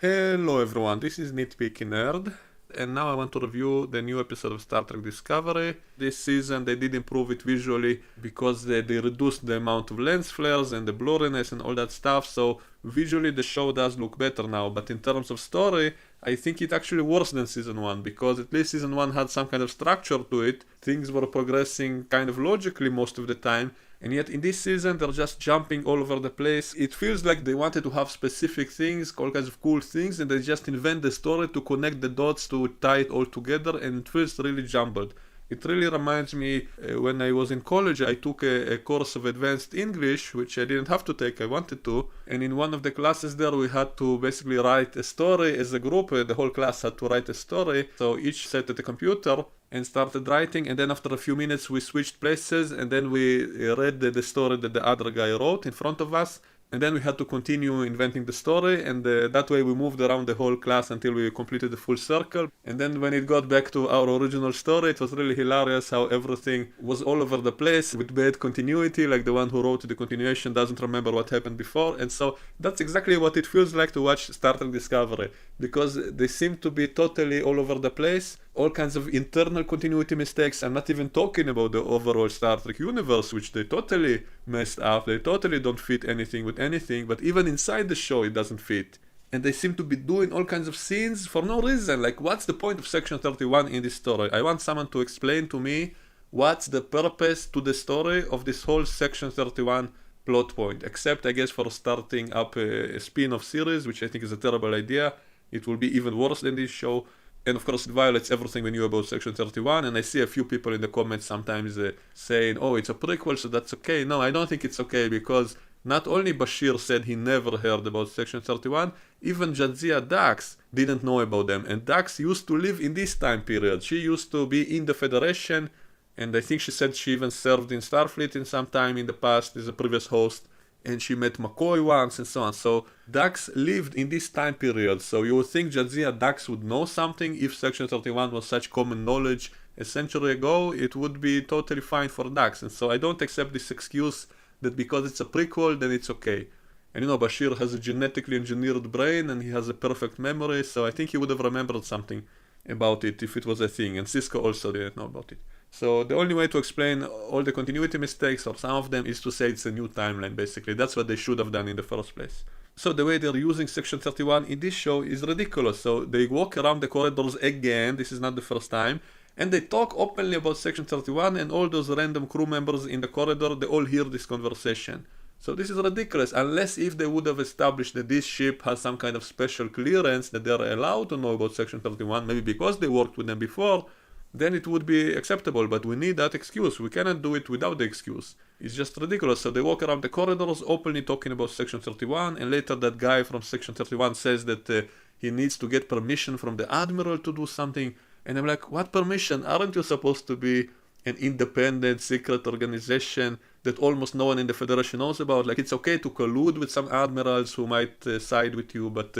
Hello everyone, this is Nitpicking Nerd, and now I want to review the new episode of Star Trek Discovery. This season they did improve it visually because they reduced the amount of lens flares and the blurriness and all that stuff, so visually the show does look better now, but in terms of story, I think it's actually worse than season 1, because at least season 1 had some kind of structure to it, things were progressing kind of logically most of the time, and yet in this season they're just jumping all over the place. It feels like they wanted to have specific things, all kinds of cool things, and they just invent the story to connect the dots to tie it all together, and it feels really jumbled. It really reminds me when I was in college, I took a course of advanced English, which I didn't have to take, I wanted to. And in one of the classes there, we had to basically write a story as a group. The whole class had to write a story. So each sat at the computer and started writing. And then after a few minutes, we switched places. And then we read the story that the other guy wrote in front of us. And then we had to continue inventing the story, and that way we moved around the whole class until we completed the full circle. And then when it got back to our original story, it was really hilarious how everything was all over the place with bad continuity, like the one who wrote the continuation doesn't remember what happened before. And so that's exactly what it feels like to watch Star Trek Discovery, because they seem to be totally all over the place. All kinds of internal continuity mistakes. I'm not even talking about the overall Star Trek universe, which they totally messed up. They totally don't fit anything with anything, but even inside the show it doesn't fit. And they seem to be doing all kinds of scenes for no reason. Like, what's the point of Section 31 in this story? I want someone to explain to me what's the purpose to the story of this whole Section 31 plot point, except I guess for starting up a spin-off series, which I think is a terrible idea. It will be even worse than this show. And of course it violates everything we knew about Section 31, and I see a few people in the comments sometimes saying, oh, it's a prequel, so that's okay. No, I don't think it's okay, because not only Bashir said he never heard about Section 31, even Jadzia Dax didn't know about them, and Dax used to live in this time period. She used to be in the Federation, and I think she said she even served in Starfleet in some time in the past as a previous host. And she met McCoy once and so on. So Dax lived in this time period. So you would think Jadzia Dax would know something. If Section 31 was such common knowledge a century ago, it would be totally fine for Dax. And so I don't accept this excuse that because it's a prequel, then it's okay. And you know, Bashir has a genetically engineered brain and he has a perfect memory, so I think he would have remembered something about it if it was a thing. And Cisco also didn't know about it. So the only way to explain all the continuity mistakes, or some of them, is to say it's a new timeline, basically. That's what they should have done in the first place. So the way they're using Section 31 in this show is ridiculous. So they walk around the corridors again, this is not the first time, and they talk openly about Section 31, and all those random crew members in the corridor, they all hear this conversation. So this is ridiculous, unless if they would have established that this ship has some kind of special clearance that they're allowed to know about Section 31, maybe because they worked with them before, then it would be acceptable, but we need that excuse. We cannot do it without the excuse. It's just ridiculous. So they walk around the corridors openly talking about Section 31, and later that guy from Section 31 says that he needs to get permission from the Admiral to do something. And I'm like, what permission? Aren't you supposed to be an independent secret organization that almost no one in the Federation knows about? Like, it's okay to collude with some admirals who might side with you, but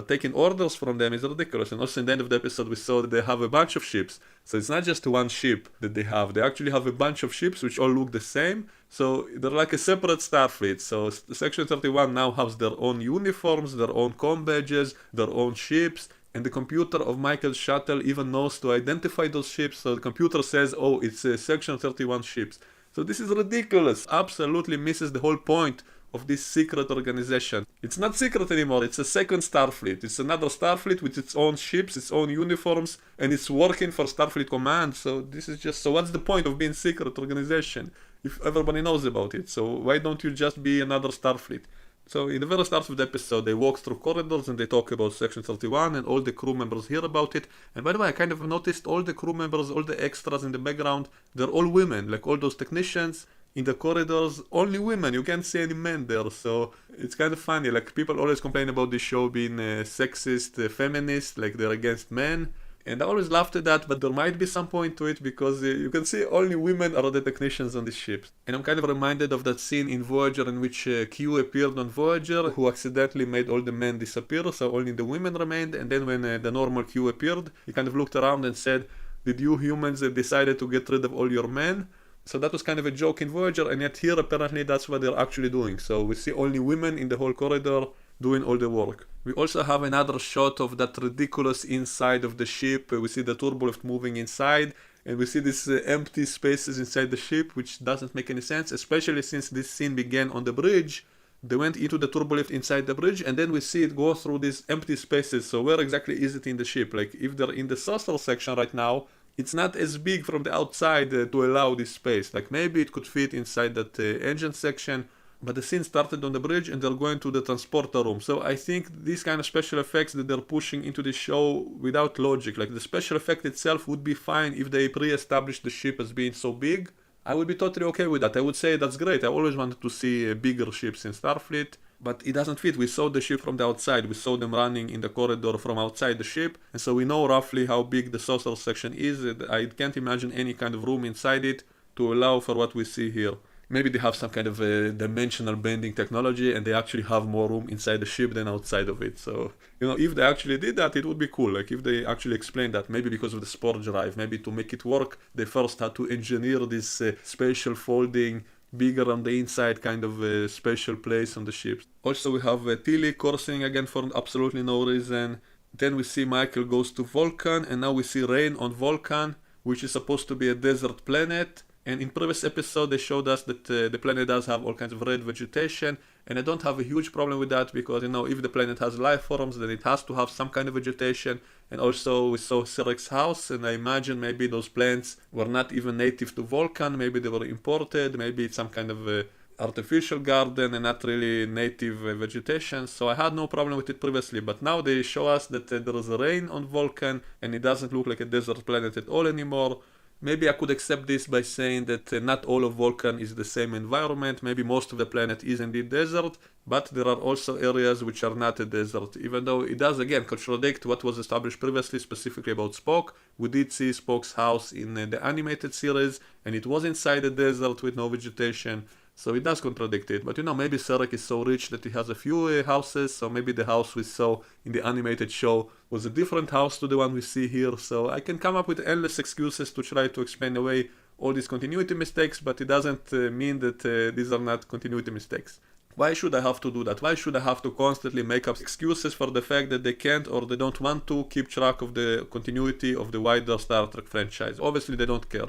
taking orders from them is ridiculous. And also in the end of the episode we saw that they have a bunch of ships. So it's not just one ship that they actually have a bunch of ships which all look the same. So they're like a separate Starfleet. So Section 31 now has their own uniforms, their own comm badges, their own ships. And the computer of Michael's shuttle even knows to identify those ships. So the computer says, oh, it's Section 31 ships. So this is ridiculous. Absolutely misses the whole point of this secret organization. It's not secret anymore. It's a second Starfleet. It's another Starfleet with its own ships, its own uniforms, and it's working for Starfleet Command. So this is just, so what's the point of being secret organization if everybody knows about it? So why don't you just be another Starfleet? So in the very start of the episode, they walk through corridors and they talk about Section 31, and all the crew members hear about it. And by the way, I kind of noticed all the crew members, all the extras in the background, they're all women. Like all those technicians in the corridors, only women. You can't see any men there. So it's kind of funny. Like, people always complain about this show being sexist, feminist, like they're against men. And I always laughed at that, but there might be some point to it, because you can see only women are the technicians on these ships. And I'm kind of reminded of that scene in Voyager in which Q appeared on Voyager, who accidentally made all the men disappear, so only the women remained. And then when the normal Q appeared, he kind of looked around and said, did you humans decided to get rid of all your men? So that was kind of a joke in Voyager, and yet here apparently that's what they're actually doing. So we see only women in the whole corridor, doing all the work. We also have another shot of that ridiculous inside of the ship. We see the turbolift moving inside, and we see these empty spaces inside the ship, which doesn't make any sense, especially since this scene began on the bridge. They went into the turbolift inside the bridge, and then we see it go through these empty spaces. So where exactly is it in the ship? Like, if they're in the saucer section right now, it's not as big from the outside to allow this space. Like, maybe it could fit inside that engine section, but the scene started on the bridge and they're going to the transporter room. So I think these kind of special effects that they're pushing into the show without logic, like the special effect itself would be fine if they pre-established the ship as being so big. I would be totally okay with that. I would say that's great. I always wanted to see bigger ships in Starfleet, but it doesn't fit. We saw the ship from the outside. We saw them running in the corridor from outside the ship, and so we know roughly how big the saucer section is. I can't imagine any kind of room inside it to allow for what we see here. Maybe they have some kind of dimensional bending technology and they actually have more room inside the ship than outside of it. So, if they actually did that, it would be cool. Like, if they actually explained that, maybe because of the spore drive, maybe to make it work, they first had to engineer this spatial folding, bigger on the inside kind of spatial place on the ship. Also, we have Tilly coursing again for absolutely no reason. Then we see Michael goes to Vulcan, and now we see rain on Vulcan, which is supposed to be a desert planet. And in previous episode they showed us that the planet does have all kinds of red vegetation, and I don't have a huge problem with that because, if the planet has life forms, then it has to have some kind of vegetation. And also we saw Sirek's house, and I imagine maybe those plants were not even native to Vulcan, maybe they were imported, maybe it's some kind of artificial garden and not really native vegetation. So I had no problem with it previously, but now they show us that there is rain on Vulcan and it doesn't look like a desert planet at all anymore. Maybe I could accept this by saying that not all of Vulcan is the same environment. Maybe most of the planet is indeed desert, but there are also areas which are not a desert, even though it does again contradict what was established previously, specifically about Spock. We did see Spock's house in the animated series, and it was inside a desert with no vegetation. So it does contradict it. But maybe Sarek is so rich that he has a few houses, so maybe the house we saw in the animated show was a different house to the one we see here. So I can come up with endless excuses to try to explain away all these continuity mistakes, but it doesn't mean that these are not continuity mistakes. Why should I have to do that? Why should I have to constantly make up excuses for the fact that they can't or they don't want to keep track of the continuity of the wider Star Trek franchise? Obviously they don't care.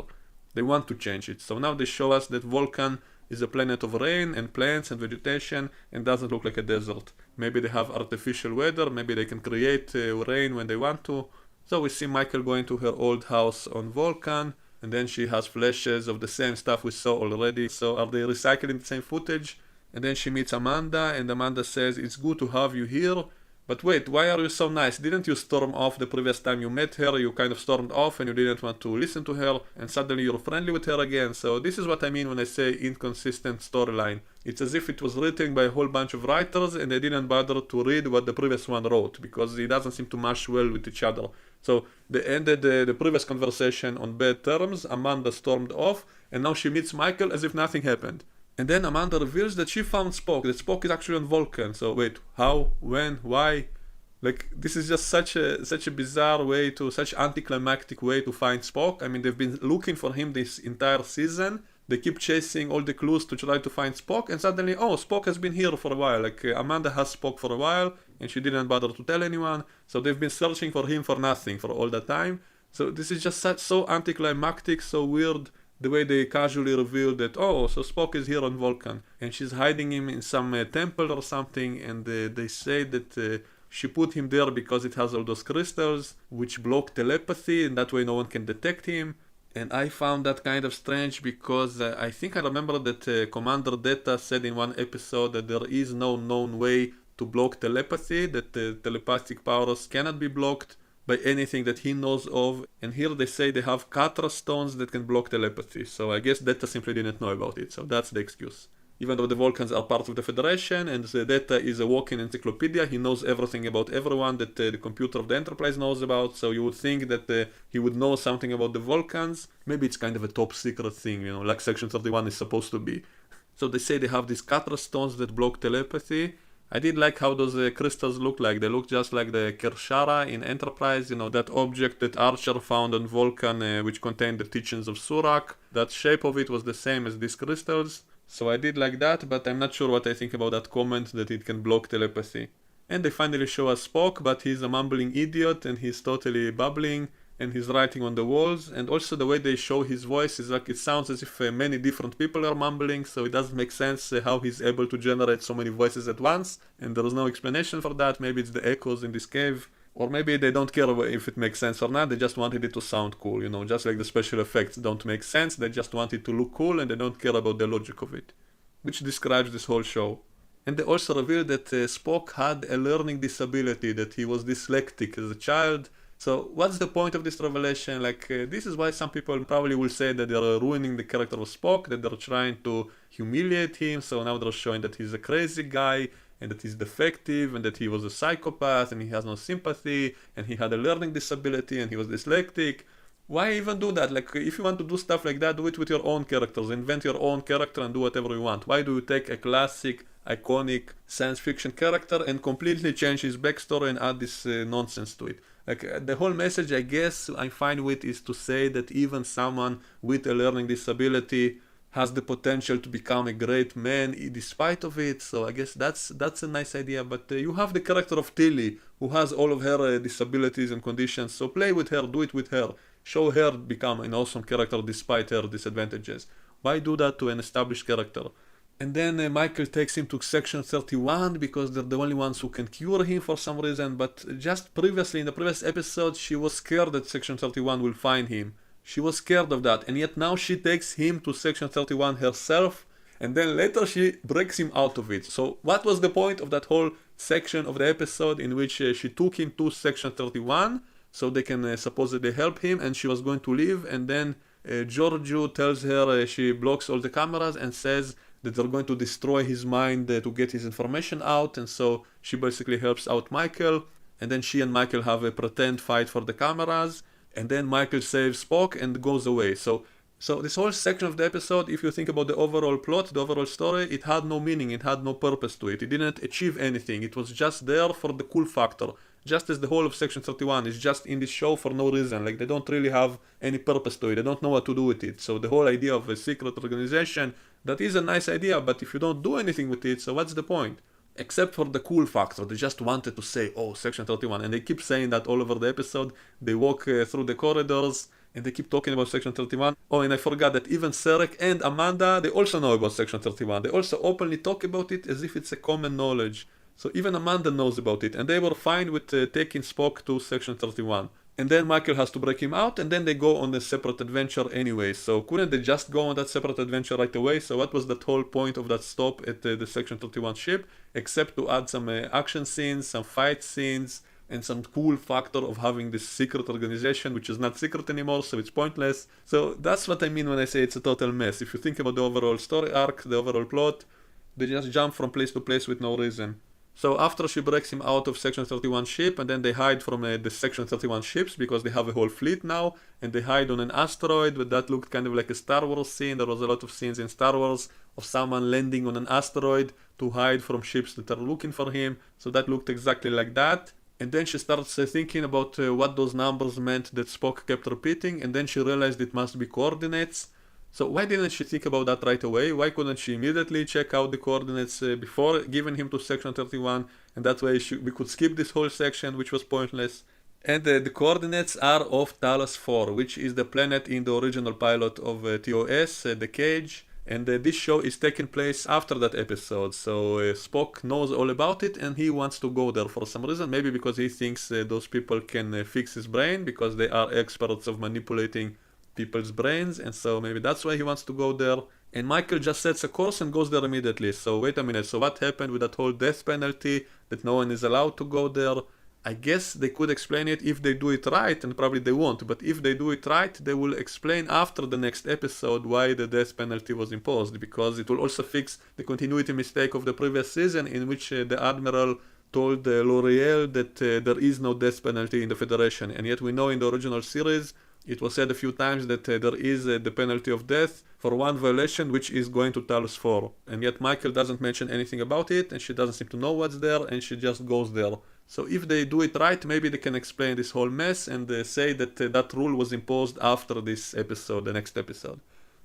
They want to change it. So now they show us that Vulcan is a planet of rain and plants and vegetation and doesn't look like a desert. Maybe they have artificial weather, maybe they can create rain when they want to. So we see Michael going to her old house on Vulcan, and then she has flashes of the same stuff we saw already. So are they recycling the same footage? And then she meets Amanda, and Amanda says, "It's good to have you here. But wait, why are you so nice? Didn't you storm off the previous time you met her? You kind of stormed off and you didn't want to listen to her, and suddenly you're friendly with her again." So this is what I mean when I say inconsistent storyline. It's as if it was written by a whole bunch of writers and they didn't bother to read what the previous one wrote, because it doesn't seem to mesh well with each other. So they ended the previous conversation on bad terms, Amanda stormed off, and now she meets Michael as if nothing happened. And then Amanda reveals that she found Spock, that Spock is actually on Vulcan. So wait, how, when, why? Like, this is just such a bizarre way such anticlimactic way to find Spock. I mean, they've been looking for him this entire season. They keep chasing all the clues to try to find Spock, and suddenly, oh, Spock has been here for a while. Like, Amanda has Spock for a while, and she didn't bother to tell anyone. So they've been searching for him for nothing for all that time. So this is just so anticlimactic, so weird. The way they casually reveal that, oh, so Spock is here on Vulcan, and she's hiding him in some temple or something, and they say that she put him there because it has all those crystals which block telepathy, and that way no one can detect him. And I found that kind of strange because I think I remember that Commander Data said in one episode that there is no known way to block telepathy, that telepathic powers cannot be blocked by anything that he knows of, and here they say they have Katra stones that can block telepathy, so I guess Data simply didn't know about it, so that's the excuse. Even though the Vulcans are part of the Federation, and the Data is a walking encyclopedia, he knows everything about everyone that the computer of the Enterprise knows about, so you would think that he would know something about the Vulcans. Maybe it's kind of a top secret thing, like Section 31 is supposed to be. So they say they have these Katra stones that block telepathy. I did like how those crystals look like. They look just like the Kershara in Enterprise, that object that Archer found on Vulcan which contained the teachings of Surak. That shape of it was the same as these crystals. So I did like that, but I'm not sure what I think about that comment that it can block telepathy. And they finally show us Spock, but he's a mumbling idiot and he's totally babbling and he's writing on the walls. And also the way they show his voice is like it sounds as if many different people are mumbling, so it doesn't make sense how he's able to generate so many voices at once. And there is no explanation for that. Maybe it's the echoes in this cave. Or maybe they don't care if it makes sense or not, they just wanted it to sound cool, you know, just like the special effects don't make sense, they just want it to look cool and they don't care about the logic of it. Which describes this whole show. And they also revealed that Spock had a learning disability, that he was dyslexic as a child. So what's the point of this revelation? Like, this is why some people probably will say that they're ruining the character of Spock, that they're trying to humiliate him, so now they're showing that he's a crazy guy, and that he's defective, and that he was a psychopath, and he has no sympathy, and he had a learning disability, and he was dyslexic. Why even do that? Like, if you want to do stuff like that, do it with your own characters. Invent your own character and do whatever you want. Why do you take a classic, iconic science fiction character and completely change his backstory and add this nonsense to it? Like, the whole message, I guess, I'm fine with is to say that even someone with a learning disability has the potential to become a great man despite of it. So I guess that's a nice idea. But you have the character of Tilly, who has all of her disabilities and conditions. So play with her, do it with her. Show her become an awesome character despite her disadvantages. Why do that to an established character? And then Michael takes him to Section 31 because they're the only ones who can cure him for some reason. But just previously, in the previous episode, she was scared that Section 31 will find him. She was scared of that, and yet now she takes him to Section 31 herself, and then later she breaks him out of it. So what was the point of that whole section of the episode in which she took him to Section 31 so they can supposedly help him, and she was going to leave, and then Giorgio tells her she blocks all the cameras and says that they're going to destroy his mind to get his information out, and so she basically helps out Michael, and then she and Michael have a pretend fight for the cameras. And then Michael saves Spock and goes away. So this whole section of the episode, if you think about the overall plot, the overall story, it had no meaning, it had no purpose to it. It didn't achieve anything. It was just there for the cool factor. Just as the whole of Section 31 is just in this show for no reason. Like, they don't really have any purpose to it. They don't know what to do with it. So the whole idea of a secret organization, that is a nice idea, but if you don't do anything with it, so what's the point? Except for the cool factor, they just wanted to say, oh, Section 31, and they keep saying that all over the episode. They walk through the corridors, and they keep talking about Section 31. Oh, and I forgot that even Sarek and Amanda, they also know about Section 31. They also openly talk about it as if it's a common knowledge. So even Amanda knows about it, and they were fine with taking Spock to Section 31. And then Michael has to break him out, and then they go on a separate adventure anyway. So couldn't they just go on that separate adventure right away? So what was that whole point of that stop at the Section 31 ship? Except to add some action scenes, some fight scenes, and some cool factor of having this secret organization, which is not secret anymore, so it's pointless. So that's what I mean when I say it's a total mess. If you think about the overall story arc, the overall plot, they just jump from place to place with no reason. So after she breaks him out of Section 31 ship, and then they hide from the Section 31 ships because they have a whole fleet now, and they hide on an asteroid, but that looked kind of like a Star Wars scene. There was a lot of scenes in Star Wars of someone landing on an asteroid to hide from ships that are looking for him, so that looked exactly like that. And then she starts thinking about what those numbers meant that Spock kept repeating, and then she realized it must be coordinates. So why didn't she think about that right away? Why couldn't she immediately check out the coordinates before giving him to Section 31? And that way we could skip this whole section, which was pointless. And the coordinates are of Talos 4, which is the planet in the original pilot of TOS, the Cage. And this show is taking place after that episode. So Spock knows all about it, and he wants to go there for some reason. Maybe because he thinks those people can fix his brain, because they are experts of manipulating people's brains, and so maybe that's why he wants to go there. And Michael just sets a course and goes there immediately. So wait a minute, so what happened with that whole death penalty, that no one is allowed to go there? I guess they could explain it if they do it right, and probably they won't, but if they do it right, they will explain after the next episode why the death penalty was imposed, because it will also fix the continuity mistake of the previous season, in which the Admiral told L'Oreal that there is no death penalty in the Federation, and yet we know in the original series it was said a few times that there is the penalty of death for one violation, which is going to Talos 4. And yet Michael doesn't mention anything about it, and she doesn't seem to know what's there, and she just goes there. So if they do it right, maybe they can explain this whole mess and say that that rule was imposed after this episode, the next episode.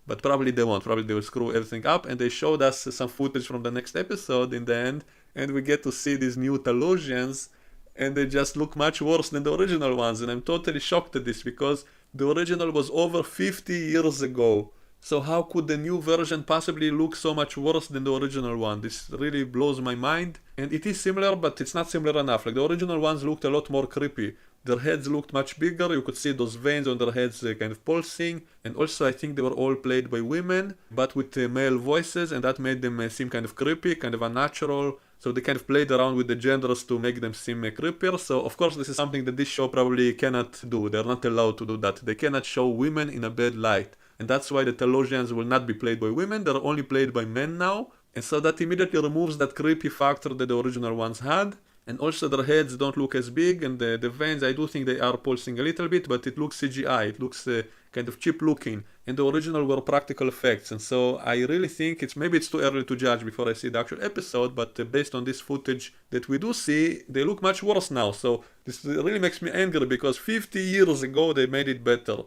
but probably they won't. Probably they will screw everything up. And they showed us some footage from the next episode in the end, and we get to see these new Talosians, and they just look much worse than the original ones. And I'm totally shocked at this because the original was over 50 years ago. So how could the new version possibly look so much worse than the original one? This really blows my mind. And it is similar, but it's not similar enough. Like the original ones looked a lot more creepy. Their heads looked much bigger. You could see those veins on their heads kind of pulsing. And also I think they were all played by women, but with male voices, and that made them seem kind of creepy, kind of unnatural. So they kind of played around with the genders to make them seem creepier. So of course this is something that this show probably cannot do. They're not allowed to do that. They cannot show women in a bad light. And that's why the Talosians will not be played by women. They're only played by men now. And so that immediately removes that creepy factor that the original ones had. And also their heads don't look as big, and the veins, I do think they are pulsing a little bit, but it looks CGI, it looks kind of cheap looking. And the original were practical effects, and so I really think maybe it's too early to judge before I see the actual episode, but based on this footage that we do see, they look much worse now. So this really makes me angry because 50 years ago they made it better.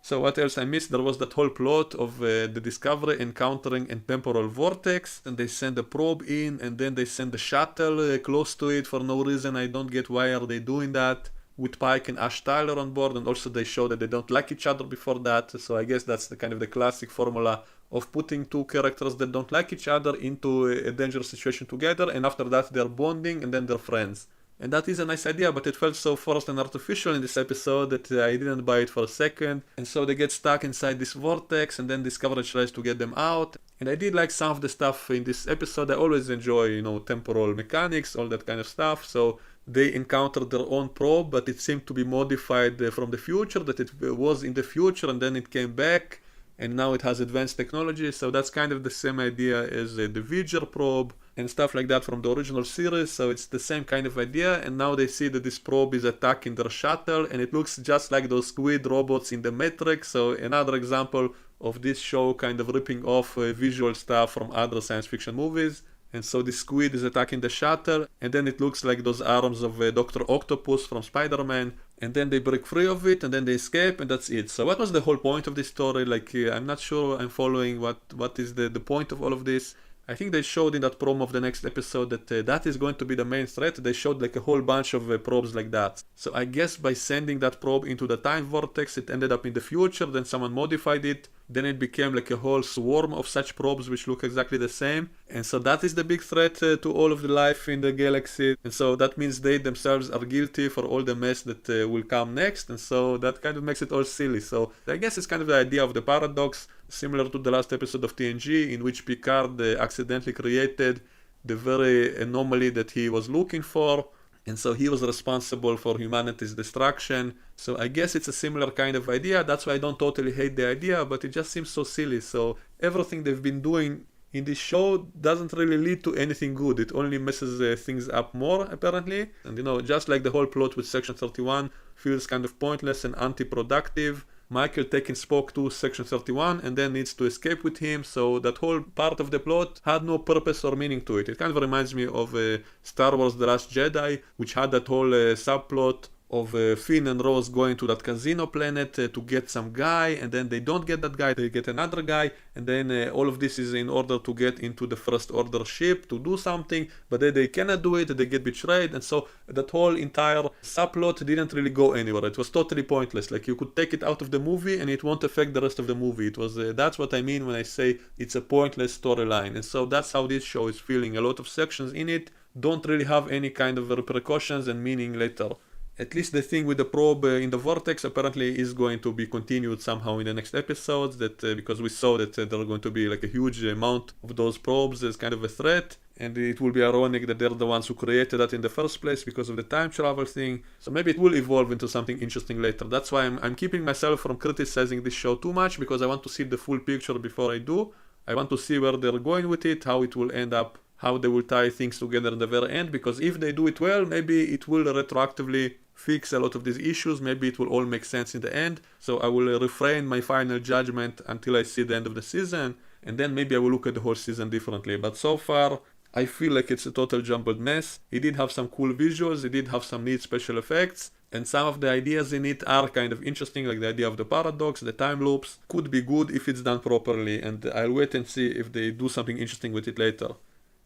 So what else I missed? There was that whole plot of the Discovery encountering a temporal vortex, and they send a probe in, and then they send a shuttle close to it for no reason. I don't get why are they doing that with Pike and Ash Tyler on board, and also they show that they don't like each other before that. So I guess that's the kind of the classic formula of putting two characters that don't like each other into a dangerous situation together, and after that they're bonding and then they're friends. And that is a nice idea, but it felt so forced and artificial in this episode that I didn't buy it for a second. And so they get stuck inside this vortex, and then Discovery tries to get them out. And I did like some of the stuff in this episode. I always enjoy, temporal mechanics, all that kind of stuff. So they encountered their own probe, but it seemed to be modified from the future, that it was in the future and then it came back. And now it has advanced technology, so that's kind of the same idea as the Voyager probe and stuff like that from the original series. So it's the same kind of idea, and now they see that this probe is attacking their shuttle, and it looks just like those squid robots in the Matrix. So another example of this show kind of ripping off visual stuff from other science fiction movies. And so the squid is attacking the shuttle, and then it looks like those arms of Dr. Octopus from Spider-Man, and then they break free of it, and then they escape, and that's it. So what was the whole point of this story? I'm not sure I'm following what is the point of all of this. I think they showed in that promo of the next episode that that is going to be the main threat. They showed a whole bunch of probes like that. So I guess by sending that probe into the time vortex, it ended up in the future, then someone modified it, then it became a whole swarm of such probes which look exactly the same. And so that is the big threat to all of the life in the galaxy. And so that means they themselves are guilty for all the mess that will come next. And so that kind of makes it all silly. So I guess it's kind of the idea of the paradox, similar to the last episode of TNG, in which Picard accidentally created the very anomaly that he was looking for, and so he was responsible for humanity's destruction. So I guess it's a similar kind of idea. That's why I don't totally hate the idea, but it just seems so silly. So everything they've been doing in this show doesn't really lead to anything good. It only messes things up more, apparently. And just like the whole plot with Section 31 feels kind of pointless and anti-productive. Michael taking Spock to Section 31 and then needs to escape with him, so that whole part of the plot had no purpose or meaning to it. It kind of reminds me of Star Wars The Last Jedi, which had that whole subplot of Finn and Rose going to that casino planet to get some guy, and then they don't get that guy, they get another guy, and then all of this is in order to get into the First Order ship to do something, but then they cannot do it, they get betrayed, and so that whole entire subplot didn't really go anywhere. It was totally pointless. You could take it out of the movie and it won't affect the rest of the movie. It was that's what I mean when I say it's a pointless storyline, and so that's how this show is feeling. A lot of sections in it don't really have any kind of repercussions and meaning later. At least the thing with the probe in the vortex apparently is going to be continued somehow in the next episodes, because we saw that there are going to be a huge amount of those probes as kind of a threat, and it will be ironic that they're the ones who created that in the first place because of the time travel thing. So maybe it will evolve into something interesting later. That's why I'm keeping myself from criticizing this show too much, because I want to see the full picture before I do. I want to see where they're going with it, how it will end up, how they will tie things together in the very end, because if they do it well, maybe it will retroactively fix a lot of these issues. Maybe it will all make sense in the end. So I will refrain my final judgment until I see the end of the season, and then maybe I will look at the whole season differently. But so far, I feel like it's a total jumbled mess. It did have some cool visuals, it did have some neat special effects, And some of the ideas in it are kind of interesting, like the idea of the paradox, the time loops, could be good if it's done properly, and I'll wait and see if they do something interesting with it later.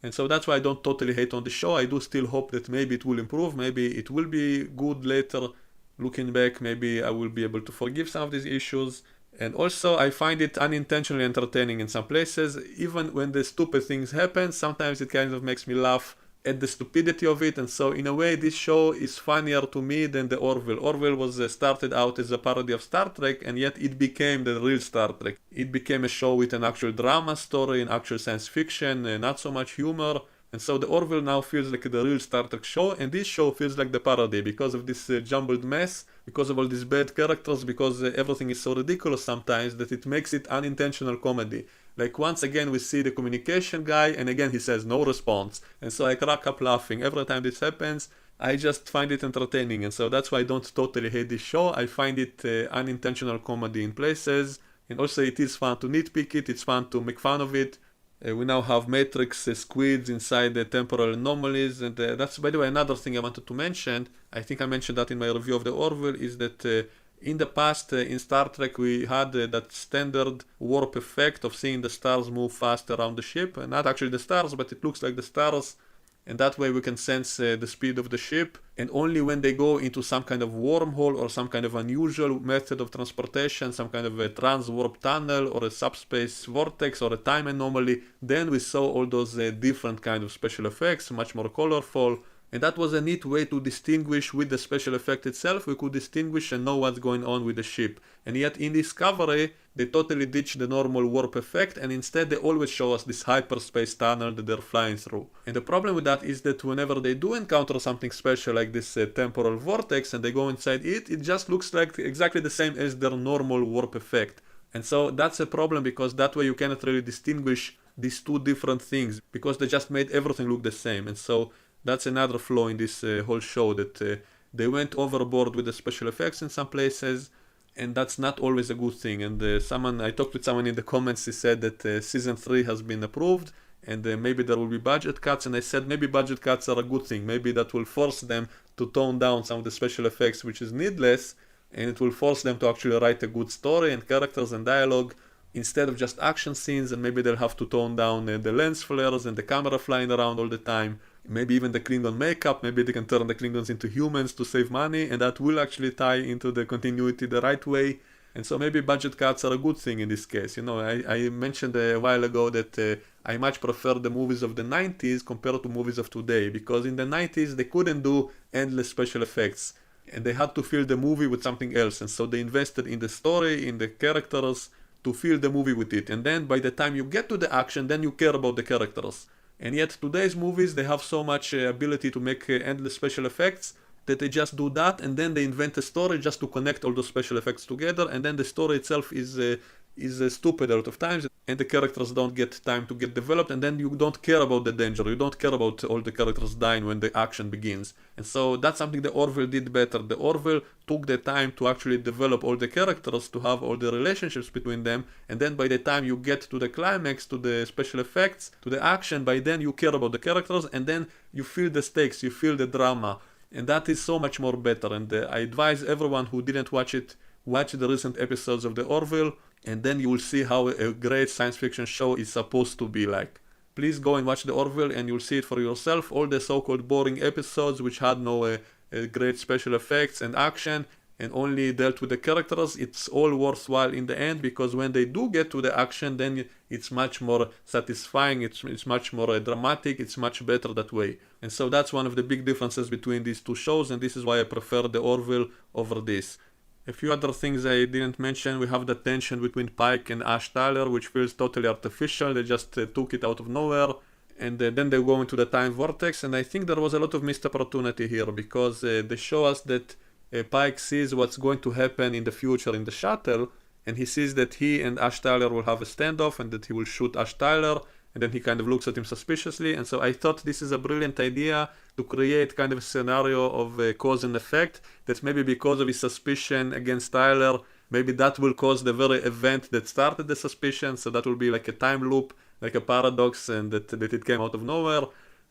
And so that's why I don't totally hate on the show. I do still hope that maybe it will improve, maybe it will be good later. Looking back, maybe I will be able to forgive some of these issues. And also, I find it unintentionally entertaining in some places. Even when the stupid things happen, sometimes it kind of makes me laugh at the stupidity of it. And so, in a way, this show is funnier to me than the Orville. Orville was started out as a parody of Star Trek, and yet it became the real Star Trek. It became a show with an actual drama story, an actual science fiction, not so much humor. And so the Orville now feels like the real Star Trek show, and this show feels like the parody because of this jumbled mess, because of all these bad characters, because everything is so ridiculous sometimes that it makes it unintentional comedy. Like once again we see the communication guy, and again he says no response, and so I crack up laughing every time this happens. I just find it entertaining, and so that's why I don't totally hate this show. I find it unintentional comedy in places, and also it is fun to nitpick it, it's fun to make fun of it. We now have matrix squids inside the temporal anomalies, and that's, by the way, another thing I wanted to mention. I think I mentioned that in my review of the Orville, is that in the past in Star Trek we had that standard warp effect of seeing the stars move fast around the ship. Not actually the stars, but it looks like the stars, and that way we can sense the speed of the ship. And only when they go into some kind of wormhole or some kind of unusual method of transportation, some kind of a trans-warp tunnel or a subspace vortex or a time anomaly, then we saw all those different kind of special effects, much more colorful. And that was a neat way to distinguish with the special effect itself. We could distinguish and know what's going on with the ship. And yet in Discovery, they totally ditched the normal warp effect, and instead they always show us this hyperspace tunnel that they're flying through. And the problem with that is that whenever they do encounter something special like this temporal vortex and they go inside it, it just looks like exactly the same as their normal warp effect. And so that's a problem, because that way you cannot really distinguish these two different things, because they just made everything look the same. And so that's another flaw in this whole show, that they went overboard with the special effects in some places, and that's not always a good thing. And I talked with someone in the comments, he said that season 3 has been approved, and maybe there will be budget cuts, and I said maybe budget cuts are a good thing. Maybe that will force them to tone down some of the special effects, which is needless, and it will force them to actually write a good story and characters and dialogue, instead of just action scenes. And maybe they'll have to tone down the lens flares and the camera flying around all the time. Maybe even the Klingon makeup, maybe they can turn the Klingons into humans to save money, and that will actually tie into the continuity the right way. And so maybe budget cuts are a good thing in this case. You know, I mentioned a while ago that I much prefer the movies of the 90s compared to movies of today, because in the 90s they couldn't do endless special effects, and they had to fill the movie with something else, and so they invested in the story, in the characters, to fill the movie with it. And then by the time you get to the action, then you care about the characters. And yet today's movies, they have so much ability to make endless special effects that they just do that, and then they invent a story just to connect all those special effects together, and then the story itself is stupid a lot of times, and the characters don't get time to get developed, and then you don't care about the danger, you don't care about all the characters dying when the action begins. And so that's something the Orville did better. The Orville took the time to actually develop all the characters, to have all the relationships between them, and then by the time you get to the climax, to the special effects, to the action, by then you care about the characters, and then you feel the stakes, you feel the drama. And that is so much more better. And I advise everyone who didn't watch it, watch the recent episodes of the Orville, and then you will see how a great science fiction show is supposed to be like. Please go and watch the Orville, and you'll see it for yourself. All the so-called boring episodes which had no great special effects and action, and only dealt with the characters, it's all worthwhile in the end, because when they do get to the action, then it's much more satisfying, it's much more dramatic, it's much better that way. And so that's one of the big differences between these two shows, and this is why I prefer the Orville over this. A few other things I didn't mention. We have the tension between Pike and Ash Tyler, which feels totally artificial. They just took it out of nowhere. And then they go into the time vortex, and I think there was a lot of missed opportunity here, because they show us that Pike sees what's going to happen in the future in the shuttle, and he sees that he and Ash Tyler will have a standoff, and that he will shoot Ash Tyler, and then he kind of looks at him suspiciously. And so I thought this is a brilliant idea to create kind of a scenario of cause and effect, that maybe because of his suspicion against Tyler, maybe that will cause the very event that started the suspicion, so that will be like a time loop, like a paradox, and that it came out of nowhere.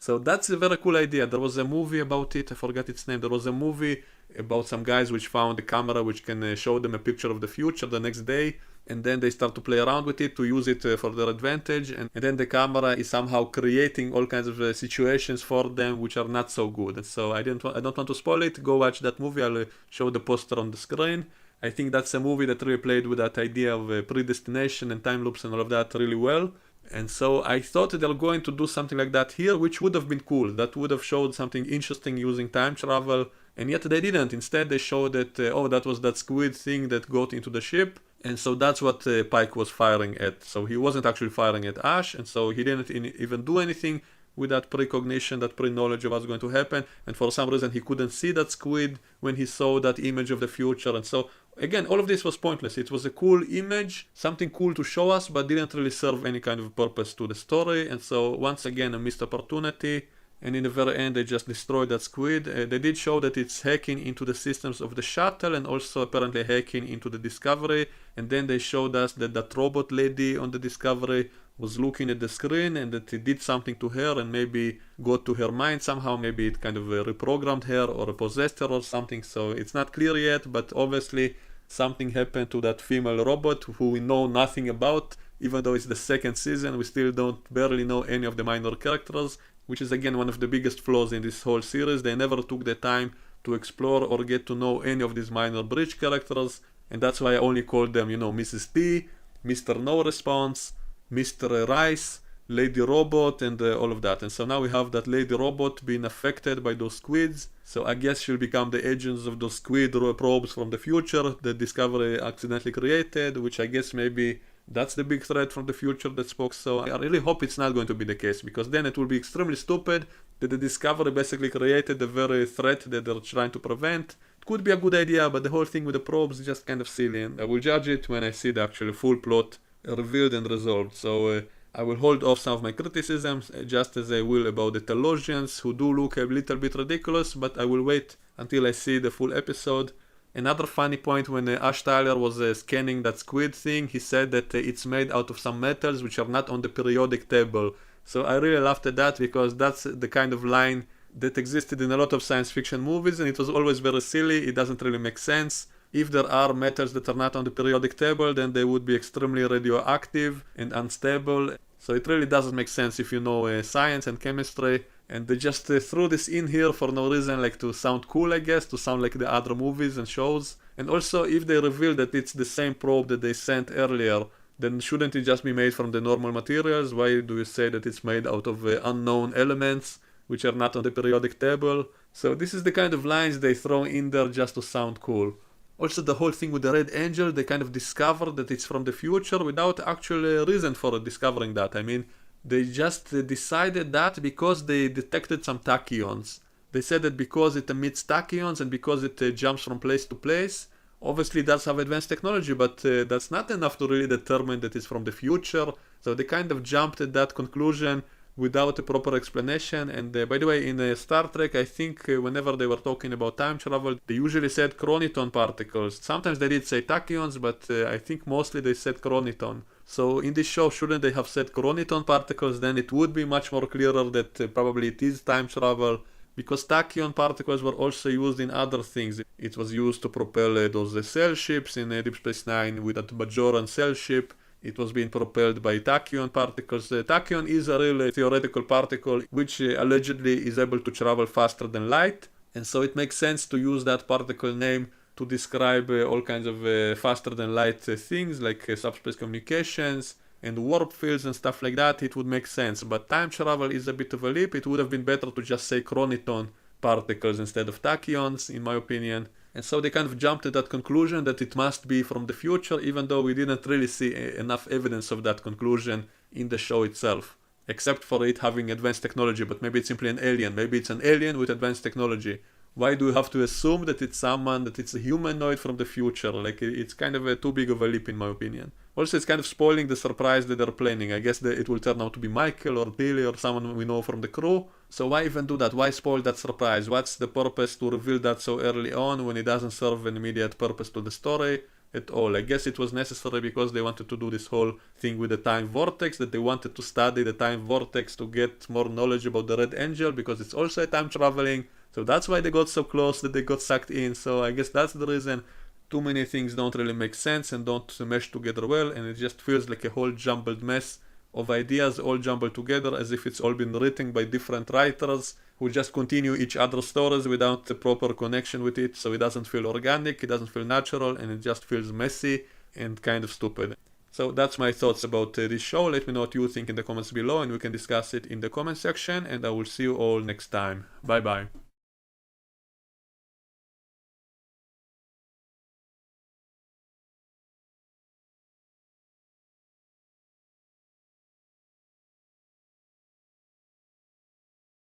So that's a very cool idea. There was a movie about it, I forgot its name. There was a movie about some guys which found a camera which can show them a picture of the future the next day, and then they start to play around with it to use it for their advantage, and then the camera is somehow creating all kinds of situations for them which are not so good. And so I don't want to spoil it. Go watch that movie. I'll show the poster on the screen. I think that's a movie that really played with that idea of predestination and time loops and all of that really well. And so I thought they're going to do something like that here, which would have been cool. That would have showed something interesting using time travel, and yet they didn't. Instead, they showed that, that was that squid thing that got into the ship, and so that's what Pike was firing at. So he wasn't actually firing at Ash, and so he didn't even do anything with that precognition, that pre-knowledge of what's going to happen, and for some reason he couldn't see that squid when he saw that image of the future. And so again, all of this was pointless. It was a cool image, something cool to show us, but didn't really serve any kind of purpose to the story. And so once again, a missed opportunity. And in the very end, they just destroyed that squid. They did show that it's hacking into the systems of the shuttle and also apparently hacking into the Discovery. And then they showed us that that robot lady on the Discovery was looking at the screen and that it did something to her and maybe got to her mind somehow. Maybe it kind of reprogrammed her or possessed her or something. So it's not clear yet, but obviously something happened to that female robot who we know nothing about. Even though it's the second season, we still don't barely know any of the minor characters, which is again one of the biggest flaws in this whole series. They never took the time to explore or get to know any of these minor bridge characters, and that's why I only called them, Mrs. T, Mr. No Response, Mr. Rice, Lady Robot, and all of that. And so now we have that Lady Robot being affected by those squids, so I guess she'll become the agents of those squid probes from the future that Discovery accidentally created, which I guess maybe that's the big threat from the future that spoke. So I really hope it's not going to be the case, because then it will be extremely stupid that the Discovery basically created the very threat that they're trying to prevent. It could be a good idea, but the whole thing with the probes is just kind of silly, and I will judge it when I see the actual full plot revealed and resolved. So I will hold off some of my criticisms, just as I will about the Telosians, who do look a little bit ridiculous, but I will wait until I see the full episode. Another funny point, when Ash Tyler was scanning that squid thing, he said that it's made out of some metals which are not on the periodic table. So I really laughed at that, because that's the kind of line that existed in a lot of science fiction movies, and it was always very silly. It doesn't really make sense. If there are metals that are not on the periodic table, then they would be extremely radioactive and unstable. So it really doesn't make sense if you know science and chemistry. And they just threw this in here for no reason, like to sound cool, I guess, to sound like the other movies and shows. And also, if they reveal that it's the same probe that they sent earlier, then shouldn't it just be made from the normal materials? Why do you say that it's made out of unknown elements, which are not on the periodic table? So this is the kind of lines they throw in there just to sound cool. Also, the whole thing with the Red Angel, they kind of discovered that it's from the future without actual reason for discovering that. I mean, they just decided that because they detected some tachyons. They said that because it emits tachyons and because it jumps from place to place, obviously that's have advanced technology, but that's not enough to really determine that it's from the future. So they kind of jumped at that conclusion without a proper explanation. And by the way, in Star Trek, I think whenever they were talking about time travel, they usually said chroniton particles. Sometimes they did say tachyons, but I think mostly they said chroniton. So in this show, shouldn't they have said chroniton particles? Then it would be much more clearer that probably it is time travel, because tachyon particles were also used in other things. It was used to propel those cell ships in Deep Space Nine with that Bajoran cell ship. It was being propelled by tachyon particles. Tachyon is a real theoretical particle which allegedly is able to travel faster than light, and so it makes sense to use that particle name to describe all kinds of faster than light things like subspace communications and warp fields and stuff like that. It would make sense, but time travel is a bit of a leap. It would have been better to just say chroniton particles instead of tachyons, in my opinion. And so they kind of jumped to that conclusion that it must be from the future, even though we didn't really see enough evidence of that conclusion in the show itself, except for it having advanced technology. But maybe it's simply an alien. Maybe it's an alien with advanced technology. Why do you have to assume that it's someone, that it's a humanoid from the future? Like, it's kind of too big of a leap, in my opinion. Also, it's kind of spoiling the surprise that they're planning. I guess that it will turn out to be Michael or Billy or someone we know from the crew. So why even do that? Why spoil that surprise? What's the purpose to reveal that so early on when it doesn't serve an immediate purpose to the story? at all. I guess it was necessary because they wanted to do this whole thing with the time vortex, that they wanted to study the time vortex to get more knowledge about the Red Angel, because it's also a time traveling. So that's why they got so close, that they got sucked in. So I guess that's the reason. Too many things don't really make sense and don't mesh together well, and it just feels like a whole jumbled mess of ideas all jumbled together, as if it's all been written by different writers who just continue each other's stories without a proper connection with it. So it doesn't feel organic, it doesn't feel natural, and it just feels messy and kind of stupid. So that's my thoughts about this show. Let me know what you think in the comments below, and we can discuss it in the comment section, and I will see you all next time. Bye bye.